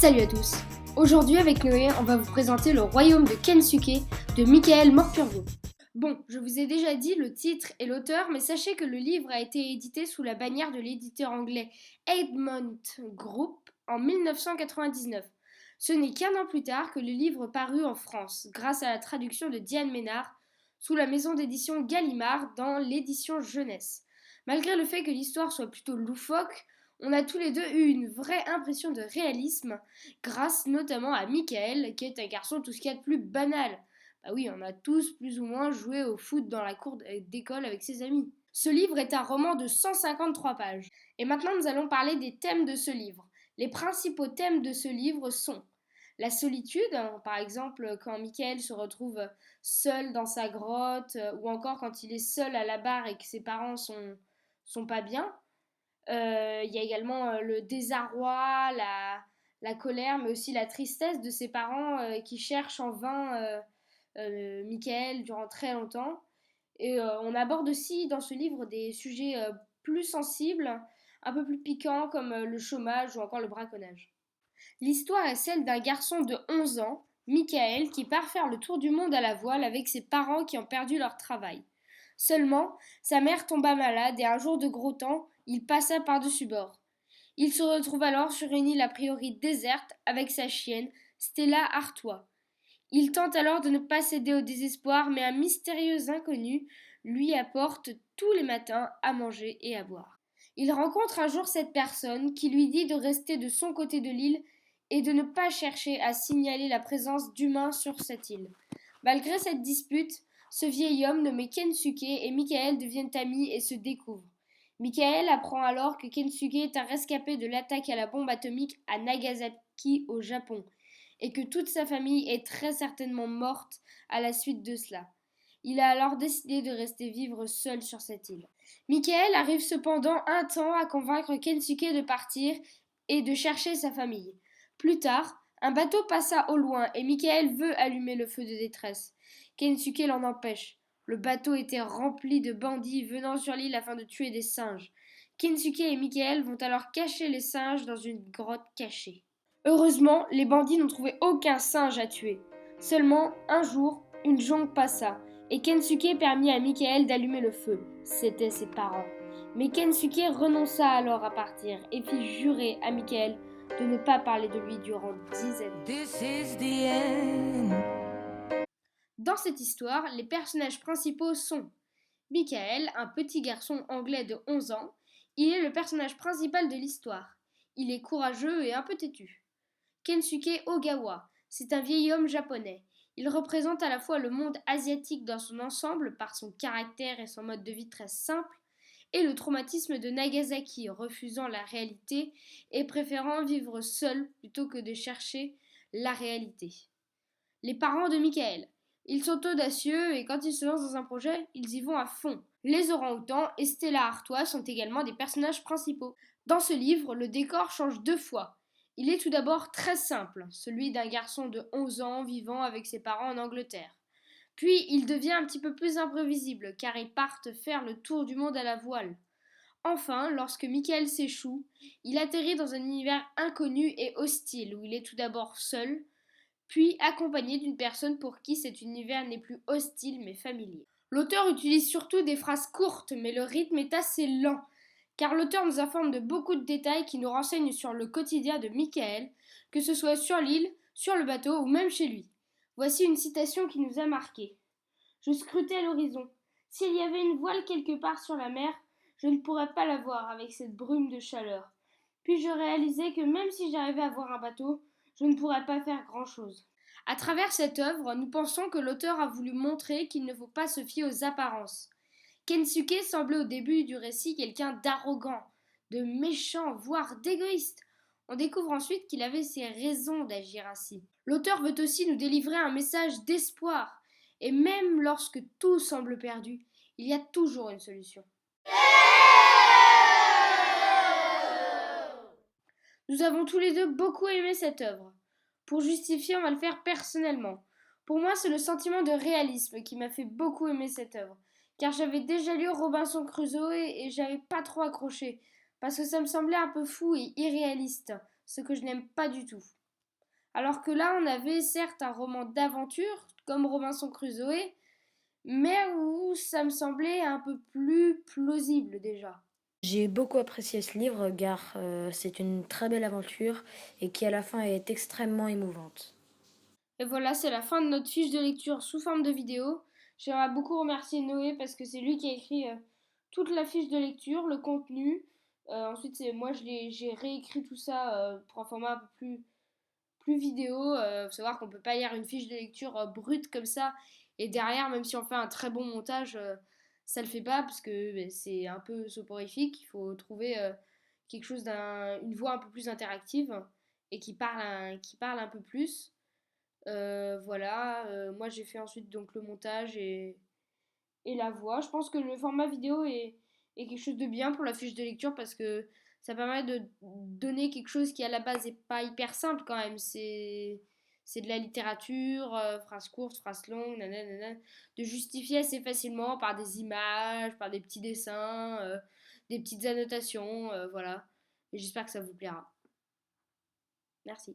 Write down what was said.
Salut à tous. Aujourd'hui avec Noé, on va vous présenter le royaume de Kensuke de Michael Morpurgo. Bon, je vous ai déjà dit le titre et l'auteur, mais sachez que le livre a été édité sous la bannière de l'éditeur anglais Egmont Group en 1999. Ce n'est qu'un an plus tard que le livre parut en France, grâce à la traduction de Diane Ménard, sous la maison d'édition Gallimard dans l'édition jeunesse. Malgré le fait que l'histoire soit plutôt loufoque, on a tous les deux eu une vraie impression de réalisme, grâce notamment à Michael, qui est un garçon tout ce qu'il y a de plus banal. Bah oui, on a tous plus ou moins joué au foot dans la cour d'école avec ses amis. Ce livre est un roman de 153 pages. Et maintenant, nous allons parler des thèmes de ce livre. Les principaux thèmes de ce livre sont la solitude, par exemple quand Michael se retrouve seul dans sa grotte, ou encore quand il est seul à la barre et que ses parents sont pas bien. Il y a également le désarroi, la colère, mais aussi la tristesse de ses parents qui cherchent en vain Michael durant très longtemps. Et on aborde aussi dans ce livre des sujets plus sensibles, un peu plus piquants comme le chômage ou encore le braconnage. L'histoire est celle d'un garçon de 11 ans, Michael, qui part faire le tour du monde à la voile avec ses parents qui ont perdu leur travail. Seulement, sa mère tomba malade et un jour de gros temps, il passa par-dessus bord. Il se retrouve alors sur une île a priori déserte avec sa chienne, Stella Artois. Il tente alors de ne pas céder au désespoir, mais un mystérieux inconnu lui apporte tous les matins à manger et à boire. Il rencontre un jour cette personne qui lui dit de rester de son côté de l'île et de ne pas chercher à signaler la présence d'humains sur cette île. Malgré cette dispute, ce vieil homme nommé Kensuke et Michael deviennent amis et se découvrent. Michael apprend alors que Kensuke est un rescapé de l'attaque à la bombe atomique à Nagasaki au Japon et que toute sa famille est très certainement morte à la suite de cela. Il a alors décidé de rester vivre seul sur cette île. Michael arrive cependant un temps à convaincre Kensuke de partir et de chercher sa famille. Plus tard, un bateau passa au loin et Michael veut allumer le feu de détresse. Kensuke l'en empêche. Le bateau était rempli de bandits venant sur l'île afin de tuer des singes. Kensuke et Michael vont alors cacher les singes dans une grotte cachée. Heureusement, les bandits n'ont trouvé aucun singe à tuer. Seulement, un jour, une jonque passa, et Kensuke permit à Michael d'allumer le feu. C'étaient ses parents. Mais Kensuke renonça alors à partir et fit jurer à Michael de ne pas parler de lui durant 10 années. Dans cette histoire, les personnages principaux sont Michael, un petit garçon anglais de 11 ans. Il est le personnage principal de l'histoire. Il est courageux et un peu têtu. Kensuke Ogawa, c'est un vieil homme japonais. Il représente à la fois le monde asiatique dans son ensemble par son caractère et son mode de vie très simple, et le traumatisme de Nagasaki, refusant la réalité et préférant vivre seul plutôt que de chercher la réalité. Les parents de Michael. Ils sont audacieux et quand ils se lancent dans un projet, ils y vont à fond. Les orang-outans et Stella Artois sont également des personnages principaux. Dans ce livre, le décor change 2 fois. Il est tout d'abord très simple, celui d'un garçon de 11 ans vivant avec ses parents en Angleterre. Puis il devient un petit peu plus imprévisible car ils partent faire le tour du monde à la voile. Enfin, lorsque Michael s'échoue, il atterrit dans un univers inconnu et hostile où il est tout d'abord seul, puis accompagné d'une personne pour qui cet univers n'est plus hostile mais familier. L'auteur utilise surtout des phrases courtes, mais le rythme est assez lent, car l'auteur nous informe de beaucoup de détails qui nous renseignent sur le quotidien de Michael, que ce soit sur l'île, sur le bateau ou même chez lui. Voici une citation qui nous a marqués. Je scrutais l'horizon. S'il y avait une voile quelque part sur la mer, je ne pourrais pas la voir avec cette brume de chaleur. Puis je réalisais que même si j'arrivais à voir un bateau, je ne pourrais pas faire grand-chose. À travers cette œuvre, nous pensons que l'auteur a voulu montrer qu'il ne faut pas se fier aux apparences. Kensuke semblait au début du récit quelqu'un d'arrogant, de méchant, voire d'égoïste. On découvre ensuite qu'il avait ses raisons d'agir ainsi. L'auteur veut aussi nous délivrer un message d'espoir. Et même lorsque tout semble perdu, il y a toujours une solution. Nous avons tous les deux beaucoup aimé cette œuvre. Pour justifier, on va le faire personnellement. Pour moi, c'est le sentiment de réalisme qui m'a fait beaucoup aimer cette œuvre. Car j'avais déjà lu Robinson Crusoe et j'avais pas trop accroché. Parce que ça me semblait un peu fou et irréaliste, ce que je n'aime pas du tout. Alors que là, on avait certes un roman d'aventure, comme Robinson Crusoe, mais où ça me semblait un peu plus plausible déjà. J'ai beaucoup apprécié ce livre car c'est une très belle aventure et qui à la fin est extrêmement émouvante. Et voilà, c'est la fin de notre fiche de lecture sous forme de vidéo. J'aimerais beaucoup remercier Noé parce que c'est lui qui a écrit toute la fiche de lecture, le contenu. Ensuite, c'est moi, j'ai réécrit tout ça pour un format un peu plus vidéo. Faut savoir qu'on peut pas lire une fiche de lecture brute comme ça. Et derrière, même si on fait un très bon montage, ça le fait pas parce que c'est un peu soporifique. Il faut trouver quelque chose une voix un peu plus interactive et qui parle un peu plus. Voilà, moi j'ai fait ensuite donc le montage et la voix. Je pense que le format vidéo est quelque chose de bien pour la fiche de lecture parce que ça permet de donner quelque chose qui à la base n'est pas hyper simple quand même. C'est de la littérature, phrases courtes, phrases longues, nanana, de justifier assez facilement par des images, par des petits dessins, des petites annotations, voilà. Et j'espère que ça vous plaira. Merci.